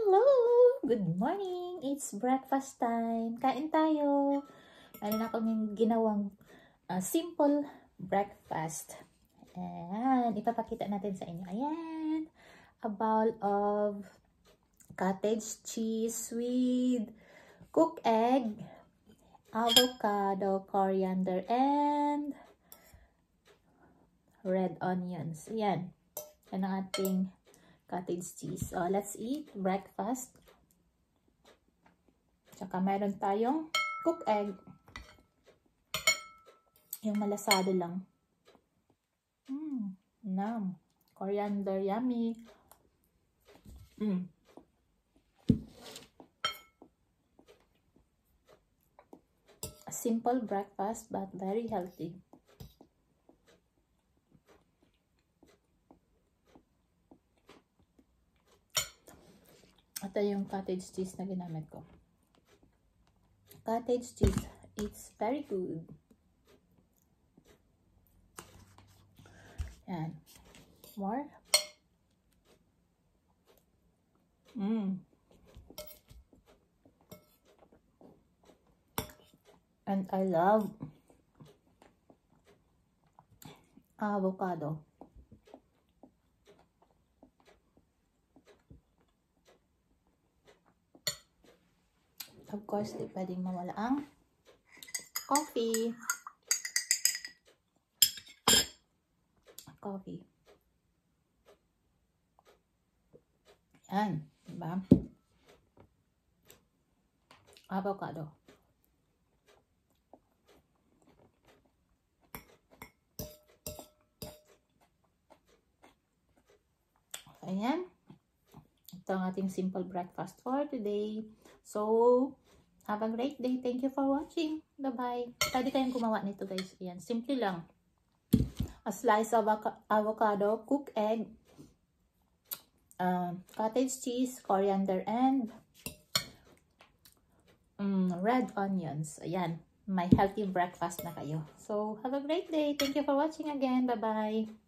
Hello! Good morning! It's breakfast time. Kain tayo. Meron akong ginawang simple breakfast. Ayan. Ipapakita natin sa inyo. Ayan. A bowl of cottage cheese with cooked egg, avocado, coriander, and red onions. Ayan. Yan ang ating cottage cheese. So, let's eat breakfast. Tsaka meron tayong cooked egg. Yung malasado lang. Nam. Coriander, yummy. A simple breakfast but very healthy. Ito yung cottage cheese na ginamit ko. Cottage cheese, it's very good. Yan. More. And I love avocado. Of course, di pwedeng mawala ang coffee. Coffee. Yan. Diba? Avocado. Ayan. Ito ang ating simple breakfast for today. So, have a great day. Thank you for watching. Bye-bye. Pwede kayong gumawa nito, guys. Ayan. Simple lang. A slice of avocado, cooked egg, cottage cheese, coriander, and red onions. Ayan. May healthy breakfast na kayo. So, have a great day. Thank you for watching again. Bye-bye.